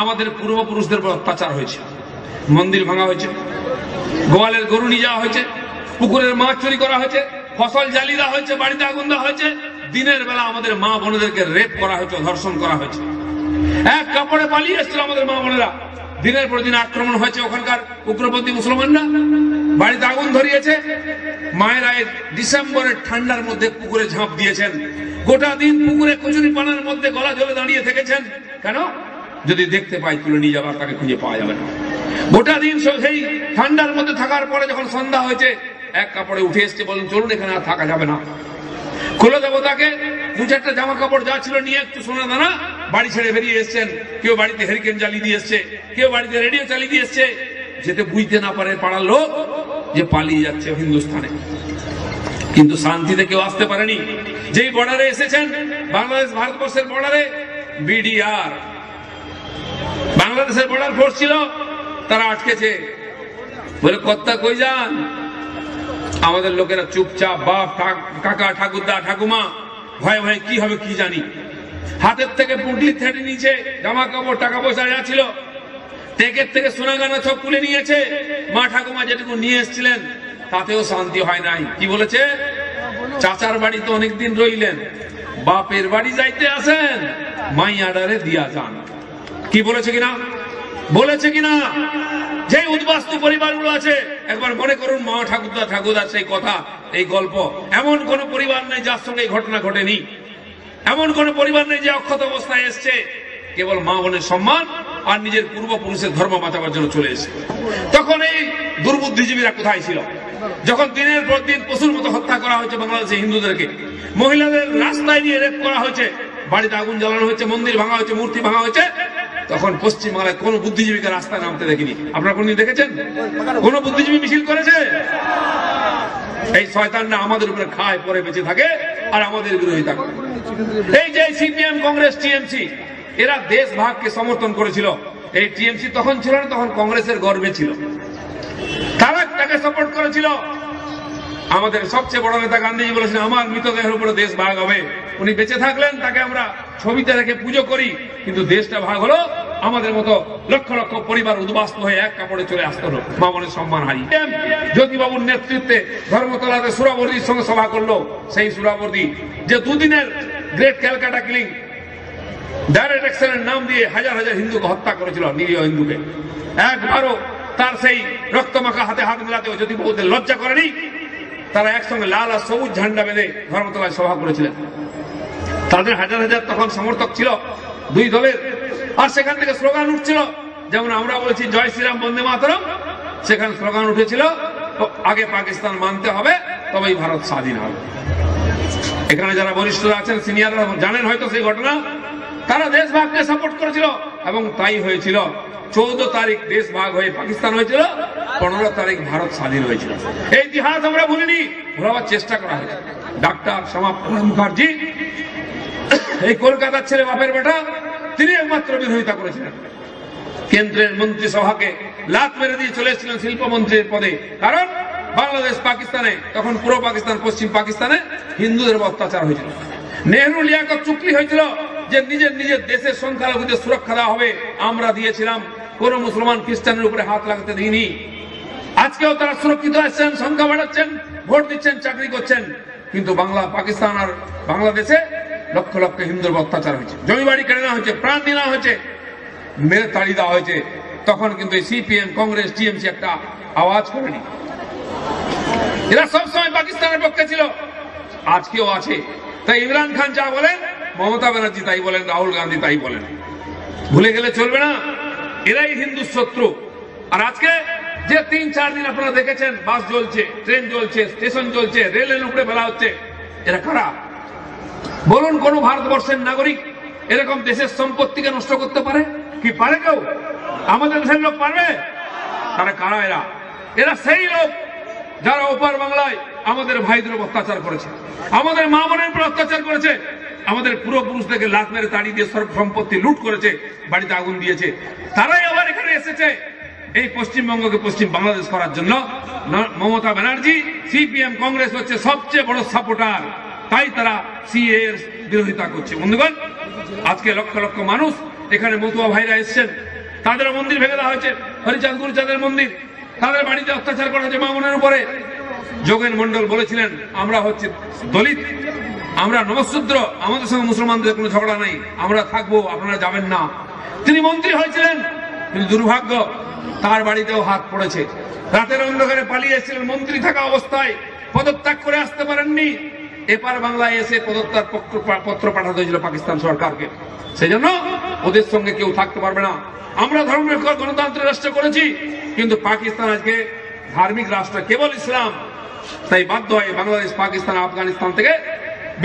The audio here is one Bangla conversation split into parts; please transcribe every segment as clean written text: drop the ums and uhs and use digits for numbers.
আমাদের পূর্বপুরুষদের উপর অত্যাচার হয়েছে, মন্দির ভাঙা হয়েছে, গোয়ালের গরু নিয়ে যাওয়া হয়েছে, পুকুরের মাছ চুরি করা হয়েছে, ফসল জ্বালিয়ে দেওয়া হয়েছে, বাড়িতে আগুন দেওয়া হয়েছে, দিনের বেলা আমাদের মা বোনেদেরকে রেপ করা হয়েছে, ধর্ষণ করা হয়েছে। এক কাপড়ে পালিয়ে এসেছিল আমাদের মা বোনেরা, দিনের পর দিন আক্রমণ হয়েছে। ওখানকার উগ্রপন্থী মুসলমানরা বাড়িতে আগুন ধরিয়েছে। মায়েরা ডিসেম্বরের ঠান্ডার মধ্যে পুকুরে ঝাঁপ দিয়েছেন, গোটা দিন পুকুরে কচুরি পানার মধ্যে গলা জলে দাঁড়িয়ে থেকেছেন। কেন? যদি দেখতে পাই তুলে নিয়ে যাবার, তাকে খুঁজে পাওয়া যাবে না। গোটা দিন সেই ঠান্ডার মধ্যে থাকার পরে যখন সন্ধ্যা হয়েছে, এক কাপড়ে উঠে এসছে, বলুন চলুন এখানে আর থাকা যাবে না, খুলে দেবো তাকে। দু চারটা জামা কাপড় যা ছিল নিয়ে, একটু সোনা দানা, বাড়ি ছেড়ে বেরিয়ে এসছেন। কেউ বাড়িতে হেরিকেন জ্বালিয়ে দিয়ে এসছে, কেউ বাড়িতে রেডিও চালিয়ে দিয়ে এসছে, যেতে বুঝতে না পারে পাড়ার লোক যে পালিয়ে যাচ্ছে হিন্দুস্তানে। কিন্তু শান্তিতে কেউ আসতে পারেনি। যেই বর্ডারে এসেছেন, বাংলাদেশ ভারতবর্ষের বর্ডারে বিডিআর, বাংলাদেশের বর্ডার ফোর্স ছিল, তারা আটকেছে। বলে কর্তা কই যান? আমাদের লোকেরা চুপচাপ, বাপ কাকা ঠাকুরদা ঠাকুমা ভয়ে ভয়ে কি হবে কি জানি, হাতের থেকে পুটলি থেটে নিচে, জামা কাপড় টাকা পয়সা যা ছিল, টেকের থেকে সোনা গানা সব তুলে নিয়েছে। মা ঠাকুমা যেটুকু নিয়ে এসেছিলেন তাতেও শান্তি হয় নাই। কি বলেছে? চাচার বাড়ি তো অনেকদিন রইলেন, বাপের বাড়ি যাইতে আসেন, মাই আডারে দিয়া যান। কি বলেছে কিনা? বলেছে কিনা? যে উদ্বাস্তু পরিবারগুলো আছে, একবার মনে করুন মা ঠাকুরদা ঠাকুরদার সেই কথা, এই গল্প। এমন কোন পরিবার নেই যার সঙ্গে এই ঘটনা ঘটেনি, এমন কোন পরিবার নেই যে অক্ষত অবস্থায় এসছে। কেবল মা বোনের সম্মান আর নিজের পূর্বপুরুষের ধর্ম বাঁচাবার জন্য চলে এসে। তখন এই দুর্বুদ্ধিজীবীরা কোথায় ছিল? যখন দিনের পর দিন পশুর মতো হত্যা করা হয়েছে বাংলাদেশে হিন্দুদেরকে, মহিলাদের রাস্তায় নিয়ে রেপ করা হয়েছে, বাড়িতে আগুন জ্বালানো হয়েছে, মন্দির ভাঙা হয়েছে, মূর্তি ভাঙা হয়েছে, তখন পশ্চিমবাংলায় কোন বুদ্ধিজীবীকে রাস্তায় নামতে দেখিনি। আপনারা কোনদিন দেখেছেন কোন বুদ্ধিজীবী মিছিল করেছে? এই শয়তানরা আমাদের উপরে খায়, পরে বেঁচে থাকে আর আমাদের বিরোধিতা করে। এই যে সিপিএম, কংগ্রেস, টিএমসি, এরা দেশ ভাগকে সমর্থন করেছিল। এই টিএমসি তখন ছিল না, তখন কংগ্রেসের গর্বে ছিল, তারা তাকে সাপোর্ট করেছিল। আমাদের সবচেয়ে বড় নেতা গান্ধীজি বলেছেন, আমার মৃতদেহের উপরে দেশ ভাগ হবে। উনি বেঁচে থাকলেন, তাকে আমরা ছবিতে রেখে পুজো করি, কিন্তু দেশটা ভাগ হলো, আমাদের মতো লক্ষ লক্ষ পরিবার উদ্বাস্তু হয়ে এক কাপড়ে চলে আসতে হলো, মা বোনের সম্মান হারিয়ে। জ্যোতিবাবুর নেতৃত্বে ধর্মতলাতে সুরাবর্দির সঙ্গে সভা করলো। সেই সুরাবর্দি যে দুদিনের গ্রেট ক্যালকাটা কিলিং, ডাইরেক্ট অ্যাকশনের নাম দিয়ে হাজার হাজার হিন্দুকে হত্যা করেছিল, নিরীহ হিন্দুকে, একবারও তার সেই রক্তমাখা হাতে হাত মিলাতে জ্যোতিবাবুদের লজ্জা করেনি। তারা একসঙ্গে লাল আর সবুজ ঝান্ডা বেঁধে ধর্মতলায় সভা করেছিলেন। তাদের হাজার হাজার তখন সমর্থক ছিল দুই দলের, আর সেখান থেকে স্লোগান উঠছিল, যেমন আমরা বলেছি জয় শ্রীরাম বন্দে মাতরম, সেখানে স্লোগান উঠেছিল আগে পাকিস্তান মানতে হবে, তবেই ভারত স্বাধীন হবে। এখানে যারা বরিষ্ঠরা আছেন, সিনিয়ররা জানেন হয়তো সেই ঘটনা। তারা দেশ ভাগকে সাপোর্ট করেছিল এবং তাই হয়েছিল। 14 তারিখ দেশ ভাগ হয়ে পাকিস্তান হয়েছিল, 15 তারিখ ভারত স্বাধীন হয়েছিল। এই ইতিহাস আমরা ভুলিনি, ভোলাবার চেষ্টা করা হয়েছে। ডাক্তার শ্যামাপ্রসাদ মুখার্জি, এই কলকাতার ছেলে, বাপের বেটা, তিনি একমাত্র বিরোধিতা করেছিলেন। কেন্দ্রের মন্ত্রিসভাকে লাত মেরে দিয়ে চলে এসেছিলেন শিল্পমন্ত্রীর পদে, কারণ বাংলাদেশ পাকিস্তানে, তখন পুরো পাকিস্তান, পশ্চিম পাকিস্তানে হিন্দুদের অত্যাচার হয়েছিল। নেহরু লিয়াকত চুক্তি হয়েছিল যে নিজের নিজের দেশের সংখ্যালঘুদের সুরক্ষা দেওয়া হবে, আমরা দিয়েছিলাম। কোন মুসলমান খ্রিস্টানের উপরে হাত লাগাতে দিইনি। আজকেও তারা সুরক্ষিত আছেন, সংখ্যা বাড়াচ্ছেন, ভোট দিচ্ছেন, চাকরি করছেন, কিন্তু পাকিস্তান আর বাংলাদেশে লক্ষ লক্ষ হিন্দুর অত্যাচার হয়েছে, জমি বাড়ি কেড়ে নেওয়া হয়েছে, প্রাণ নেওয়া হয়েছে, মেরে তাড়িয়ে দেওয়া হয়েছে। তখন কিন্তু সিপিএম, কংগ্রেস, টিএমসি একটা আওয়াজ করেনি। এরা সবসময় পাকিস্তানের পক্ষে ছিল, আজকেও আছে। তাই ইমরান খান যা বলেন, মমতা ব্যানার্জি তাই বলেন, রাহুল গান্ধী তাই বলেন, ভুলে গেলে চলবে না। এরাই হিন্দু শত্রু। আর আজকে যে 3-4 দিন আপনারা দেখেছেন, বাস জ্বলছে, ট্রেন জ্বলছে, স্টেশন জ্বলছে, রেলের উপরে ফেলা হচ্ছে, এরা কারা? বলুন, কোন ভারতবর্ষের নাগরিক এরকম দেশের সম্পত্তিকে নষ্ট করতে পারে? কি পারে কেউ? আমাদের দেশের লোক পারবে? তারা কারা? এরা সেই লোক যারা ওপার বাংলায় আমাদের ভাইদের উপর অত্যাচার করেছে, আমাদের মা বোনের উপর অত্যাচার করেছে, আমাদের পূর্বপুরুষদেরকে লাত মেরে তাড়িয়ে দিয়ে সর্ব সম্পত্তি লুট করেছে, বাড়িতে আগুন দিয়েছে। তারাই আবার এখানে এসেছে এই পশ্চিমবঙ্গকে পশ্চিম বাংলাদেশ করার জন্য। মমতা ব্যানার্জি, সিপিএম, কংগ্রেস হচ্ছে সবচেয়ে বড় সাপোর্টার, তাই তারা সিএ এর বিরোধিতা করছে। বন্ধুগণ, আজকে লক্ষ লক্ষ মানুষ এখানে মতুয়া ভাইরা এসছেন, তাদের মন্দির ভেঙে দেওয়া হয়েছে, হরিচাঁদ গুরুচাঁদের মন্দির, তাদের বাড়িতে অত্যাচার করা হয়েছে মা বোনের উপরে। যোগেন মন্ডল বলেছিলেন আমরা হচ্ছে দলিত, আমরা নমশূদ্র, আমাদের সঙ্গে মুসলমানদের কোনো ঝগড়া নাই, আমরা থাকবো, আপনারা যাবেন না। তিনি মন্ত্রী হয়েছিলেন, কিন্তু দুর্ভাগ্য তার বাড়িতেও হাত পড়েছে। রাতের অন্ধকারে পালিয়ে এসেছিলেন, মন্ত্রী থাকা অবস্থায় পদত্যাগ করে আসতে পারেননি। এপার বাংলায় এসে পদত্যাগ পত্র পাঠাতে হয়েছিল পাকিস্তান সরকারকে। সেই জন্য ওদের সঙ্গে কেউ থাকতে পারবে না। আমরা ধর্মনিরপেক্ষ গণতান্ত্রিক রাষ্ট্র করেছি, কিন্তু পাকিস্তান আজকে ধার্মিক রাষ্ট্র, কেবল ইসলাম। তাই বাধ্য হয় বাংলাদেশ, পাকিস্তান, আফগানিস্তান থেকে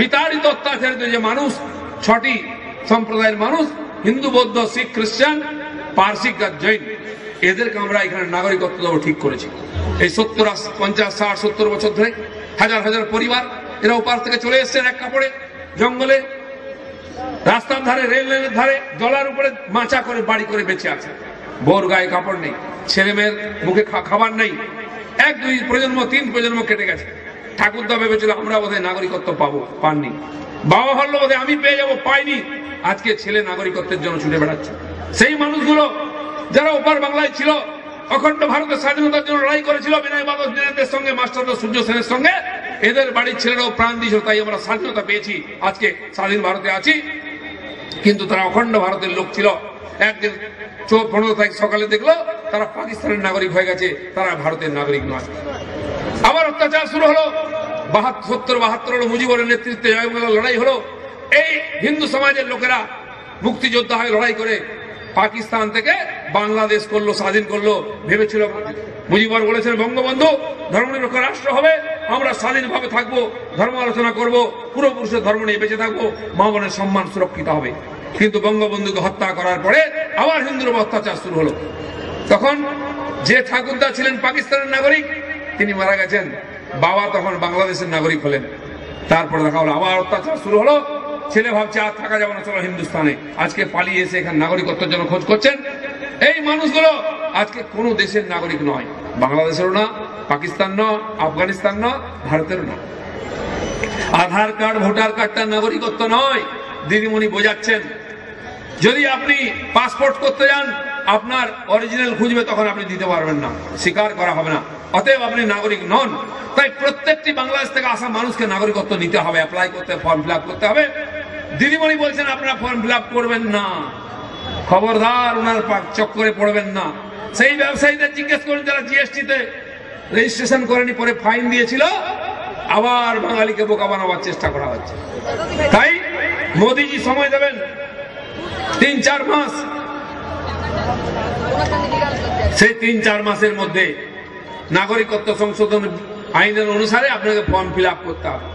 বিতাড়িত অত্যাচারিত যে মানুষ, 6টি সম্প্রদায়ের মানুষ, হিন্দু, বৌদ্ধ, শিখ, খ্রিস্টান, পারসিক আর জৈন, এদেরকে আমরা এখানে নাগরিকত্ব দেবো ঠিক করেছি। এই 50, 60, 70 বছর ধরে হাজার হাজার পরিবার এরা ওপার থেকে চলে এসছেন এক কাপড়ে, জঙ্গলে, রাস্তার ধারে, রেল লাইনের ধারে, জলার উপরে মাচা করে বাড়ি করে বেঁচে আছে। বোর গায়ে কাপড় নেই, ছেলে মেয়ের মুখে খাবার নেই, 1, 2 প্রজন্ম, 3 প্রজন্ম কেটে গেছে। ঠাকুরদা ভেবেছিল আমরা বোধহয় নাগরিকত্ব পাবো, পাননি। বাবা ভাবলো বোধহয় আমি পেয়ে যাবো, পাইনি। আজকে ছেলে নাগরিকত্বের জন্য ছুটে বেড়াচ্ছে। সেই মানুষগুলো যারা ওপার বাংলায় ছিল, অখণ্ড ভারতের স্বাধীনতার জন্য লড়াই করেছিল, বিনয় বাদল দীনেদের সঙ্গে, মাস্টার সূর্য সেনের সঙ্গে, এদের বাড়ির ছেলেরাও প্রাণ দিয়েছিল। তাই আমরা স্বাধীনতা পেয়েছি, আজকে স্বাধীন ভারতে আছি। কিন্তু তারা অখণ্ড ভারতের লোক ছিল। একদিন 15 তারিখ সকালে দেখলো তারা পাকিস্তানের নাগরিক হয়ে গেছে, তারা ভারতের নাগরিক নয়। আবার অত্যাচার শুরু হলো, 72 হলো, মুজিবুরের নেতৃত্বে জয়বাংলা লড়াই হলো। এই হিন্দু সমাজের লোকেরা মুক্তিযোদ্ধা হয়ে লড়াই করে পাকিস্তান থেকে বাংলাদেশ করলো, স্বাধীন করলো। ভেবেছিল, মুজিবুর বলেছেন বঙ্গবন্ধু ধর্মনিরপেক্ষ রাষ্ট্র হবে, আমরা স্বাধীনভাবে থাকবো, ধর্ম আলোচনা করবো, পূর্বপুরুষের ধর্ম নিয়ে বেঁচে থাকবো, মা বোনের সম্মান সুরক্ষিত হবে। কিন্তু বঙ্গবন্ধুকে হত্যা করার পরে আবার হিন্দুর অত্যাচার শুরু হলো। তখন যে ঠাকুরদা ছিলেন পাকিস্তানের নাগরিক, তিনি মারা গেছেন। বাবা তখন বাংলাদেশের নাগরিক হলেন। তারপরে দেখা হলো আবার অত্যাচার শুরু হলো। ছেলে ভাবছে আর থাকা যাবে না, চলো হিন্দুস্তানে। আজকে পালিয়ে এসে এখানে নাগরিকত্বের জন্য খোঁজ করছেন। এই মানুষগুলো আজকে কোন দেশের নাগরিক নয়, বাংলাদেশেরও না, পাকিস্তান না, আফগানিস্তান না, ভারতেরও না। আধার কার্ড, ভোটার কার্ডটার নাগরিকত্ব নয়। দিদিমণি বোঝাচ্ছেন, যদি আপনি পাসপোর্ট করতে যান, আপনার অরিজিনাল খুঁজবে, তখন আপনি দিতে পারবেন না, স্বীকার করা হবে না, অতএব আপনি নাগরিক নন। তাই প্রত্যেকটি বাংলাদেশ থেকে আসা মানুষকে নাগরিকত্ব নিতে হবে, অ্যাপ্লাই করতে, ফর্ম ফিল আপ করতে হবে। দিদিমণি বলছেন আপনারা ফর্ম ফিল আপ করবেন না, খবরদার ওনার চক্করে পড়বেন না। সেই ব্যবসায়ীদের জিজ্ঞেস করুন যারা জিএসটিতে রেজিস্ট্রেশন করেনি, পরে ফাইন দিয়েছিল। আবার বাঙালিকে বোকা বানাবার চেষ্টা করা হচ্ছে। তাই মোদিজি সময় দেবেন 3-4 মাস। সেই 3-4 মাসের মধ্যে নাগরিকত্ব সংশোধন আইনের অনুসারে আপনাকে ফর্ম ফিল আপ করতে হবে।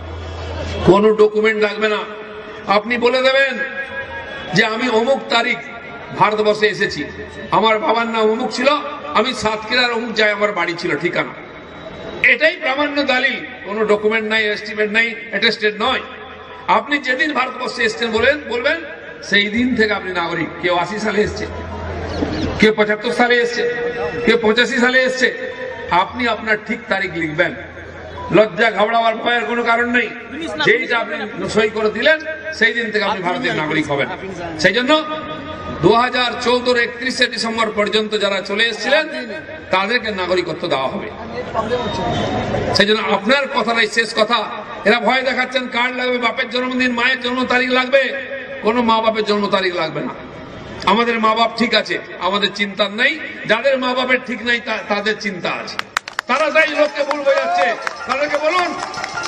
কোনো ডকুমেন্ট লাগবে না। আপনি বলে দেবেন যে আমি অমুক তারিখ ভারতবর্ষে এসেছি, আমার বাবার নাম অমুক ছিল, আমি সাতক্ষীরার অমুক জায়গায় আমার বাড়ি ছিল, ঠিকানা। এটাই প্রামাণ্য দলিল, কোনো ডকুমেন্ট নাই, এস্টিমেট নাই, অ্যাটেস্টেড নয়। আপনি যেদিন ভারতবর্ষে এসছেন বলবেন সেই দিন থেকে আপনি নাগরিক। কেউ 80 সালে এসছে, কেউ 75 সালে এসছে, কেউ 85 সালে এসছে। আপনি আপনার ঠিক তারিখ লিখবেন। লজ্জা ঘাবড়াবার ভয়ের কোনো কারণ নেই। যেইটা আপনি সই করে দিলেন সেই দিন থেকে আপনি ভারতের নাগরিক হবেন। সেই জন্য 2014 31শে ডিসেম্বর পর্যন্ত যারা চলে এসেছিলেন তাদেরকে নাগরিকত্ব দেওয়া হবে। সেই জন্য আপনার কথাটাই শেষ কথা। এরা ভয় দেখাচ্ছেন কার্ড লাগবে, বাপের জন্মদিন, মায়ের জন্ম তারিখ লাগবে। কোনো মা বাপের জন্ম তারিখ লাগবে না। আমাদের মা বাপ ঠিক আছে, আমাদের চিন্তা নেই। যাদের মা বাপের ঠিক নাই তাদের চিন্তা আছে। তারা তাই লোককে ভুল বোঝাচ্ছে। তাদেরকে বলুন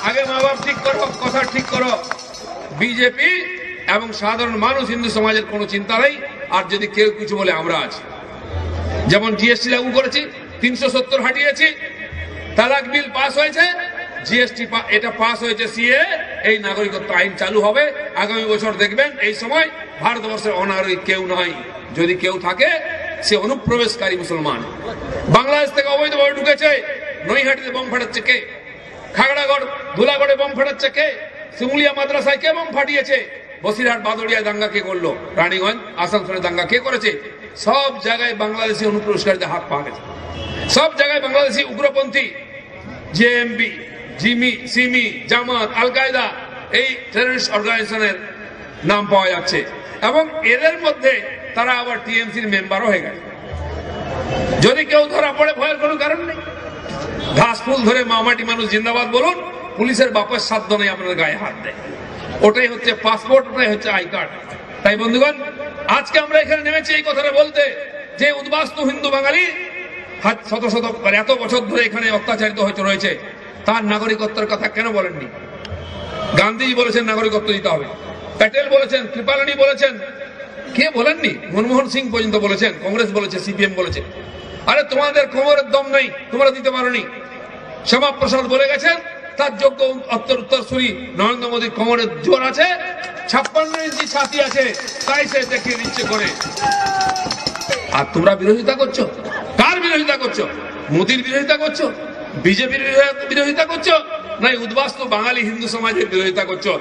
আগে মা বাপ ঠিক করো, কথা ঠিক করো। বিজেপি এবং সাধারণ মানুষ, হিন্দু সমাজের কোনো চিন্তা নেই। আর যদি কেউ কিছু বলে, আমরা আছি। যেমন জিএসটি লাগু করেছি, 370 হাঁটিয়েছি, তালাক বিল পাস হয়েছে, জিএসটি এটা পাস হয়েছে, সিএ, এই নাগরিকত্ব আইন চালু হবে। আগামী বছর দেখবেন এই সময় ভারতবর্ষের অনাগরিক কেউ নয়। যদি কেউ থাকে সে অনুপ্রবেশকারী মুসলমান। বাংলাদেশ থেকে অবৈধভাবে ঢুকেছে। নৈহাটিতে বোম ফাটাচ্ছে কে? খাগড়াগড়, ধুলাগড়ে বোম ফাটাচ্ছে কে? শিমুলিয়া মাদ্রাসায় কে বোম ফাটিয়েছে? বসিরহাট বাদুড়িয়া দাঙ্গা কে করলো? রানীগঞ্জ, আসানসোলে দাঙ্গা কে করেছে? সব জায়গায় বাংলাদেশি অনুপ্রবেশকারীদের হাত পাওয়া গেছে। সব জায়গায় বাংলাদেশি উগ্রপন্থী, জেএমবি, জিমি, সিমি, জামাত, আল কায়দা, এই টেররিস্ট অর্গানাইজেশনের নাম পাওয়া যাচ্ছে। এবং এদের মধ্যে তারা আবার টিএমসির মেম্বারও হয়ে গেছে। যদি কেউ ধরা পড়ে ভয়ের কোনো কারণ নেই। ঘাস ফুল ধরে মামাটি মানুষ জিন্দাবাদ বলুন, পুলিশের বাপের সাধ্য নেই আপনাদের গায়ে হাত দেয়। ওটাই হচ্ছে পাসপোর্ট, ওটাই হচ্ছে আই কার্ড। তাই বন্ধুগণ, আজকে আমরা এখানে নেমেছি এই কথাটা বলতে, যে উদ্বাস্তু হিন্দু বাঙালি শত শত এত বছর ধরে এখানে অত্যাচারিত হতে রয়েছে, তার নাগরিকত্বের কথা কেন বলেননি? গান্ধীজি বলেছেন নাগরিকত্ব দিতে হবে, প্যাটেল বলেছেন, কৃপালানি বলেছেন, কে বলেননি? মনমোহন সিং পর্যন্ত বলেছেন, কংগ্রেস বলেছে, সিপিএম বলেছে। আরে তোমাদের কোমরের দম নেই, তোমরা দিতে পারোনি। শ্যামাপ্রসাদ বলে গেছেন তার যোগ্য উত্তরসূরি নরেন্দ্র মোদীর কোমরের জোর আছে, 56 ইঞ্চি ছাতি আছে, তাই সে দেখিয়ে দিচ্ছে করে। আর তোমরা বিরোধিতা করছো, কার বিরোধিতা করছো? মোদীর বিরোধিতা করছো, বিজেপির বিরোধিতা করছো, না উদ্বাস্তু বাঙালি হিন্দু সমাজের বিরোধিতা করছো?